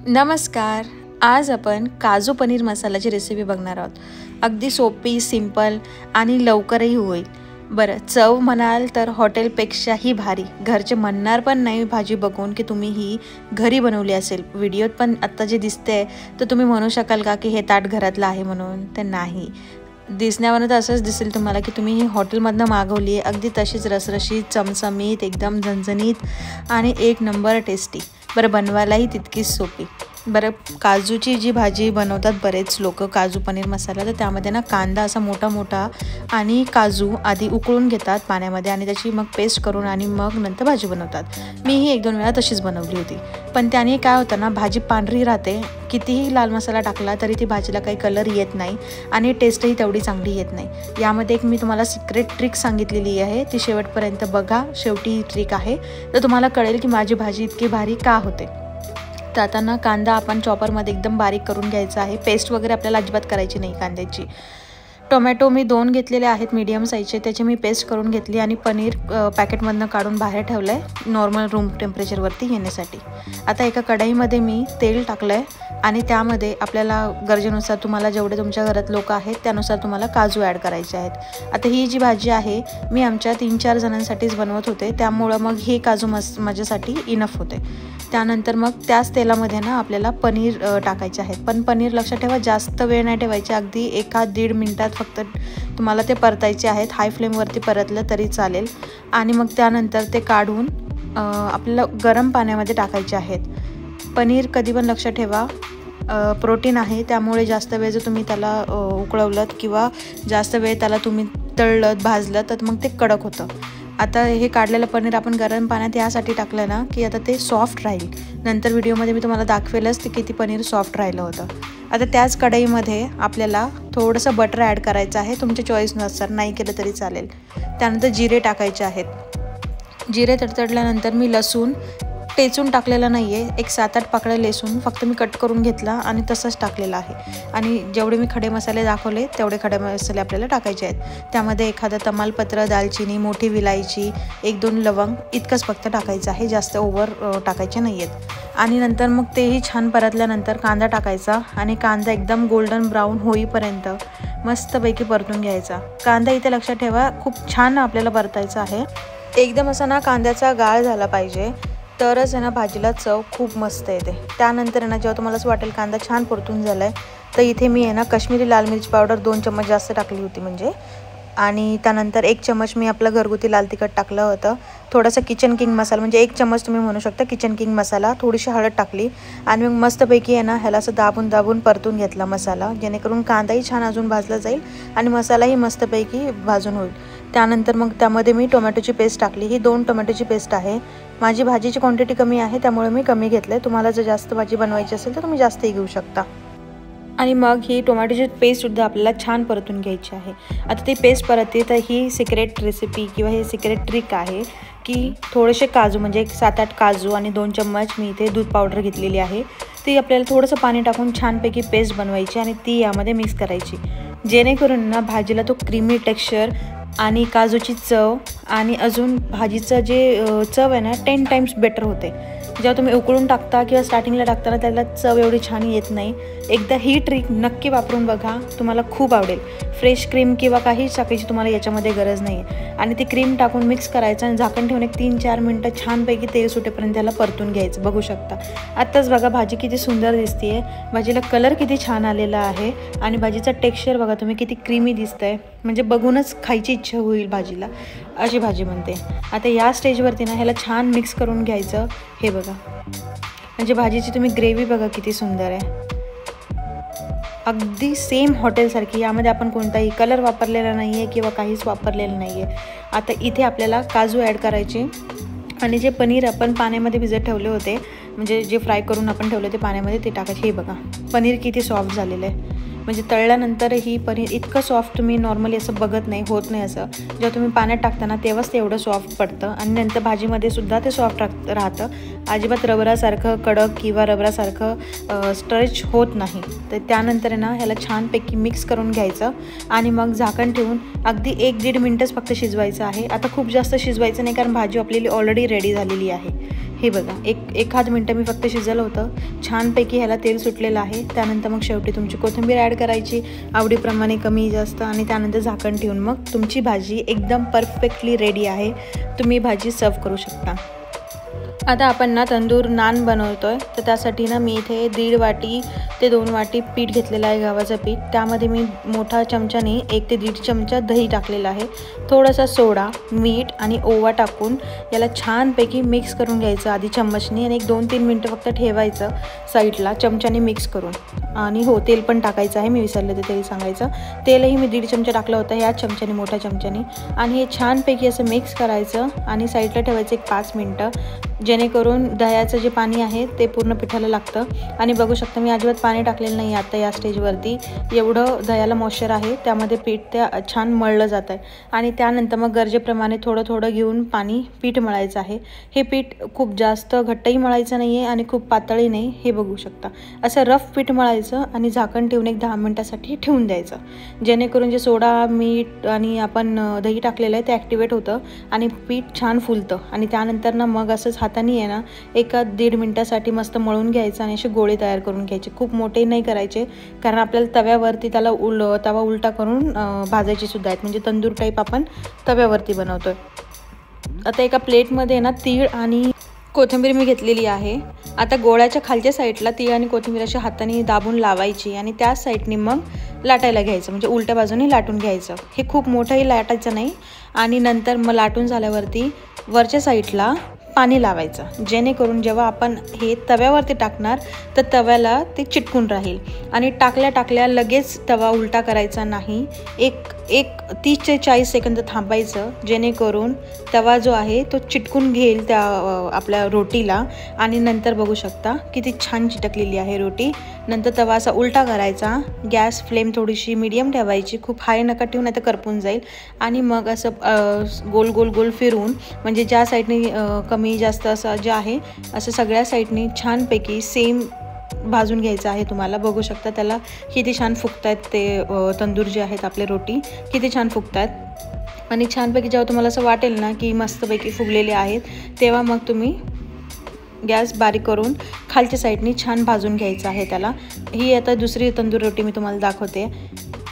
नमस्कार. आज आपण काजू पनीर मसाल्याची रेसिपी बघणार आहोत. अगदी सोपी, सिंपल आणि लवकरही होईल. बरं, चव म्हणाल तर हॉटेलपेक्षाही भारी. घरचे म्हणणार पण नाही भाजी बघून की तुम्ही ही घरी बनवली असेल. व्हिडिओत पण आत्ता जे दिसतंय तर तुम्ही म्हणू शकाल का की हे ताट घरातलं आहे म्हणून? तर नाही, दिसण्यावरून तर असंच दिसेल तुम्हाला की तुम्ही ही हॉटेलमधनं मागवली आहे. अगदी तशीच रसरशीत, चमचमीत, एकदम झणझणीत आणि एक नंबर टेस्टी. बरं, बनवायलाही तितकीच सोपी. बरं, काजूची जी भाजी बनवतात बरेच लोक, काजू पनीर मसाला, तर त्यामध्ये ना कांदा असा मोठा मोठा आणि काजू आधी उकळून घेतात पाण्यामध्ये आणि त्याची मग पेस्ट करून आणि मग नंतर भाजी बनवतात. मी ही 1-2 वेळा तशीच बनवली होती. पण त्याने काय होतं ना, भाजी पांढरी राहते. कितीही लाल मसाला टाकला तरी ती भाजीला काही कलर येत नाही आणि टेस्टही तेवढी चांगली येत नाही. यामध्ये एक मी तुम्हाला सिक्रेट ट्रिक सांगितलेली आहे, ती शेवटपर्यंत बघा. शेवटी ट्रिक आहे तर तुम्हाला कळेल की माझी भाजी इतकी भारी का होते. तर आता ना कांदा आपण चॉपरमध्ये एकदम बारीक करून घ्यायचा आहे. पेस्ट वगैरे आपल्याला अजिबात करायची नाही कांद्याची. टोमॅटो मी 2 घेतलेले आहेत मीडियम साईजचे, त्याची मी पेस्ट करून घेतली आणि पनीर पॅकेटमधनं काढून बाहेर ठेवलं आहे नॉर्मल रूम टेम्परेचरवरती येण्यासाठी. आता एका कढईमध्ये मी तेल टाकलं आहे आणि त्यामध्ये आपल्याला गरजेनुसार, तुम्हाला जेवढे तुमच्या घरात लोक आहेत त्यानुसार तुम्हाला काजू ॲड करायचे आहेत. आता ही जी भाजी आहे मी आमच्या 3-4 जणांसाठीच बनवत होते, त्यामुळं मग हे काजू माझ्यासाठी इनफ होते. त्यानंतर मग त्याच तेलामध्ये ना आपल्याला पनीर टाकायचे आहेत. पण पनीर लक्षात ठेवा, जास्त वेळ नाही ठेवायचे. अगदी 1-1.5 मिनिटात फक्त तुम्हाला ते परतायचे आहेत. हाय फ्लेमवरती परतलं तरी चालेल. आणि मग त्यानंतर ते काढून आपल्याला गरम पाण्यामध्ये टाकायचे आहेत. पनीर कधी पण लक्षात ठेवा प्रोटीन आहे, त्यामुळे जास्त वेळ जर तुम्ही त्याला उकळवलं किंवा जास्त वेळ त्याला तुम्ही तळलं भाजलं तर मग ते कडक होतं. आता हे काढलेलं पनीर आपण गरम पाण्यात यासाठी टाकलं ना की आता ते सॉफ्ट राहील. नंतर व्हिडिओमध्ये मी तुम्हाला दाखवेलच ते किती पनीर सॉफ्ट राहिलं होतं. आता त्याच कढईमध्ये आपल्याला थोडंसं बटर ॲड करायचं आहे, तुमच्या चॉईसनुसार, नाही केलं तरी चालेल. त्यानंतर जिरे टाकायचे आहेत. जिरे तडतडल्यानंतर मी लसूण टेचून टाकलेला नाही आहे, एक 7-8 पाकळ्या लसूण फक्त मी कट करून घेतला आणि तसंच टाकलेला आहे. आणि जेवढे मी खडे मसाले दाखवले तेवढे खडे मसाले आपल्याला टाकायचे आहेत. त्यामध्ये एखादं तमालपत्र, दालचिनी, मोठी विलायची, 1-2 लवंग इतकंच फक्त टाकायचं आहे, जास्त ओव्हर टाकायचे नाही आहेत. आणि नंतर मग तेही छान परतल्यानंतर कांदा टाकायचा आणि कांदा एकदम गोल्डन ब्राऊन होईपर्यंत मस्तपैकी परतून घ्यायचा. कांदा इथे लक्षात ठेवा खूप छान आपल्याला परतायचा आहे. एकदम असा ना कांद्याचा गाळ झाला पाहिजे, तरच आहे ना भाजीला चव खूप मस्त येते. त्यानंतर आहे ना जेव्हा तुम्हाला असं वाटेल कांदा छान परतून झाला आहे, तर इथे मी आहे ना काश्मीरी लाल मिरची पावडर 2 चम्मच जास्त टाकली होती म्हणजे. आणि त्यानंतर 1 चम्मच मी आपलं घरगुती लाल तिखट टाकलं होतं. थोडासा किचन किंग मसाला म्हणजे 1 चम्मच तुम्ही म्हणू शकता किचन किंग मसाला, थोडीशी हळद टाकली आणि मग मस्तपैकी आहे ना ह्याला असं दाबून दाबून परतून घेतला मसाला, जेणेकरून कांदाही छान अजून भाजला जाईल आणि मसालाही मस्तपैकी भाजून होईल. त्यानंतर मग त्यामध्ये मी टोमॅटोची पेस्ट टाकली. ही 2 टोमॅटोची पेस्ट आहे. माझी भाजीची क्वांटिटी कमी आहे त्यामुळे मी कमी घेतलं आहे. तुम्हाला जर जास्त भाजी बनवायची असेल तर तुम्ही जास्तही घेऊ शकता. आणि मग ही टोमॅटोची पेस्टसुद्धा आपल्याला छान परतून घ्यायची आहे. आता ती पेस्ट परतते तर ही सिक्रेट रेसिपी किंवा हे सिक्रेट ट्रिक आहे की थोडेसे काजू म्हणजे एक 7-8 काजू आणि 2 चम्मच मी इथे दूध पावडर घेतलेली आहे. ती आपल्याला थोडंसं पाणी टाकून छानपैकी पेस्ट बनवायची आणि ती यामध्ये मिक्स करायची, जेणेकरून ना भाजीला तो क्रीमी टेक्स्चर आणि काजूची चव आणि अजून भाजीचं जे चव आहे ना 10 टाइम्स बेटर होते. जेव्हा तुम्ही उकळून टाकता किंवा स्टार्टिंगला टाकताना त्याला चव एवढी छान येत नाही. एकदा ही ट्रिक नक्की वापरून बघा, तुम्हाला खूप आवडेल. फ्रेश क्रीम किंवा काहीच टाकायची तुम्हाला याच्यामध्ये गरज नाही आहे. आणि ती क्रीम टाकून मिक्स करायचं आणि झाकण ठेवून एक 3-4 मिनटं छानपैकी तेल सुटेपर्यंत त्याला परतून घ्यायचं. बघू शकता आत्ताच बघा भाजी किती सुंदर दिसते आहे, भाजीला कलर किती छान आलेला आहे आणि भाजीचा टेक्स्चर बघा तुम्ही किती क्रीमी दिसतं आहे, म्हणजे बघूनच खायची इच्छा होईल भाजीला, अशी भाजी बनते. आता या स्टेजवरती ना ह्याला छान मिक्स करून घ्यायचं. हे बघा म्हणजे भाजीची तुम्ही ग्रेव्ही बघा किती सुंदर आहे, अगदी सेम हॉटेलसारखी. यामध्ये आपण कोणताही कलर वापरलेला नाही आहे किंवा काहीच वापरलेलं नाही आहे. आता इथे आपल्याला काजू ॲड करायचे आणि जे पनीर आपण पाण्यामध्ये भिजत ठेवले होते, म्हणजे जे फ्राय करून आपण ठेवले ते पाण्यामध्ये, ते टाकायचे. हे बघा पनीर किती सॉफ्ट झालेलं आहे, म्हणजे तळल्यानंतरही पनीर इतकं सॉफ्ट तुम्ही नॉर्मली असं बघत नाही, होत नाही असं. जेव्हा तुम्ही पाण्यात टाकताना तेव्हाच ते एवढं सॉफ्ट पडतं आणि नंतर भाजीमध्ये सुद्धा ते सॉफ्ट राहतं. अजिबात रबरासारखं कडक किंवा रबरासारखं स्ट्रेच होत नाही. तर त्यानंतर आहे ना ह्याला छानपैकी मिक्स करून घ्यायचं आणि मग झाकण ठेवून अगदी 1-1.5 मिनटच फक्त शिजवायचं आहे. आता खूप जास्त शिजवायचं नाही कारण भाजी आपल्याला ऑलरेडी रेडी झालेली आहे. हे बघा एखाद मिनटं मी फक्त शिजवलं होतं. छानपैकी ह्याला तेल सुटलेलं आहे. त्यानंतर मग शेवटी तुमची कोथिंबीर ॲड करायची आवडीप्रमाणे, कमी जास्त, आणि त्यानंतर झाकण ठेवून मग तुमची भाजी एकदम परफेक्टली रेडी आहे. तुम्ही भाजी सर्व करू शकता. आता आपण ना तंदूर नान बनवतो आहे, तर त्यासाठी ना मी इथे 1.5 वाटी ते 2 वाटी पीठ घेतलेलं आहे, गव्हाचं पीठ. त्यामध्ये मी मोठा चमच्याने 1 ते 1.5 चमचा दही टाकलेला आहे. थोडासा सोडा, मीठ आणि ओवा टाकून याला छानपैकी मिक्स करून घ्यायचं आधी चम्मचने, आणि 1-2-3 मिनटं फक्त ठेवायचं साईडला चमच्याने मिक्स करून. आणि हो, तेल पण टाकायचं आहे, मी विसरले ते तेल सांगायचं. तेलही मी 1.5 चमचा टाकलं होतं ह्या चमच्याने, मोठ्या चमच्याने. आणि हे छानपैकी असं मिक्स करायचं आणि साईडला ठेवायचं 1-5 मिनटं, जेणेकरून दह्याचं जे पाणी आहे ते पूर्ण पिठाला लागतं. आणि बघू शकता मी अजिबात पाणी टाकलेलं नाही आता या स्टेजवरती. एवढं दह्याला मॉइश्चर आहे, त्यामध्ये पीठ ते छान मळलं जात आहे. आणि त्यानंतर मग गरजेप्रमाणे थोडं थोडं घेऊन पीठ मळायचं आहे. हे पीठ खूप जास्त घट्टही मळायचं नाही आहे आणि खूप पातळही नाही. हे बघू शकता असं रफ पीठ मळायचं आणि झाकण ठेवून 10 मिनटासाठी ठेवून द्यायचं, जेणेकरून जे सोडा, मीठ आणि आपण दही टाकलेलं आहे ते ॲक्टिवेट होतं आणि पीठ छान फुलतं. आणि त्यानंतर ना मग असंच हाताने आहे ना 1-1.5 मिनटासाठी मस्त मळून घ्यायचं आणि असे गोळे तयार करून घ्यायचे. खूप मोठे नाही करायचे, कारण आपल्याला तव्यावरती त्याला तवा उलटा करून भाजायचे सुद्धा आहेत, म्हणजे तंदूर टाईप आपण तव्यावरती बनवतो आहे. आता एका प्लेटमध्ये ना तीळ आणि कोथिंबीर मी घेतलेली आहे. आता गोळ्याच्या खालच्या साईडला तीळ आणि कोथिंबीर अशा हाताने दाबून लावायची आणि त्या साईडने मग लाटायला घ्यायचं, म्हणजे उलट्या बाजूने लाटून घ्यायचं. हे खूप मोठंही लाटायचं नाही. आणि नंतर मग लाटून झाल्यावरती वरच्या साईडला पाणी लावायचं, जेणेकरून जेव्हा आपण हे तव्यावरती टाकणार तर तव्याला ते चिटकून राहील. आणि टाकल्या लगेच तवा उलटा करायचा नाही. एक 30 ते 40 सेकंद थांबायचं, जेणेकरून तवा जो आहे तो चिटकून घेईल त्या आपल्या रोटीला. आणि नंतर बघू शकता किती छान चिटकलेली आहे रोटी. नंतर तवा असा उलटा करायचा, गॅस फ्लेम थोडीशी मीडियम ठेवायची, खूप हाय नका ठेवू नाही तर करपून जाईल. आणि मग असं गोल गोल गोल फिरून, म्हणजे ज्या साईडने कमी जास्त असं जे आहे असं सगळ्या साईडने छानपैकी सेम भाजून घ्यायचं आहे. तुम्हाला बघू शकता त्याला किती छान फुगत आहेत ते तंदूर जे आहेत आपले रोटी, किती छान फुगत आहेत. आणि छानपैकी जेव्हा तुम्हाला असं वाटेल ना की मस्तपैकी फुगलेले आहेत, तेव्हा मग तुम्ही गॅस बारीक करून खालच्या साईडनी छान भाजून घ्यायचं आहे त्याला. ही आता दुसरी तंदूर रोटी मी तुम्हाला दाखवते.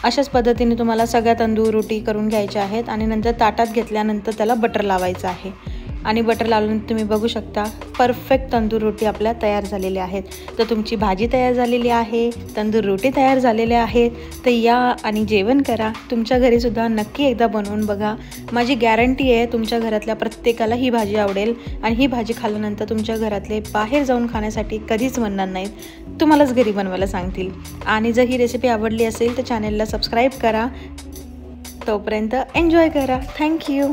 अशाच पद्धतीने तुम्हाला सगळ्या तंदूर रोटी करून घ्यायच्या आहेत. आणि नंतर ताटात घेतल्यानंतर त्याला बटर लावायचं आहे. आणि बटर लावल्यानंतर तुम्ही बघू शकता परफेक्ट तंदूर रोटी आपल्या तयार झालेल्या आहेत. तर तुमची भाजी तयार झालेली आहे, तंदूर रोटी तयार झालेल्या आहेत. तर या आणि जेवण करा. तुमच्या घरीसुद्धा नक्की एकदा बनवून बघा. माझी गॅरंटी आहे तुमच्या घरातल्या प्रत्येकाला ही भाजी आवडेल. आणि ही भाजी खाल्ल्यानंतर तुमच्या घरातले बाहेर जाऊन खाण्यासाठी कधीच म्हणणार नाहीत, तुम्हालाच घरी बनवायला सांगतील. आणि जर ही रेसिपी आवडली असेल तर चॅनलला सबस्क्राईब करा. तोपर्यंत एन्जॉय करा. थँक्यू.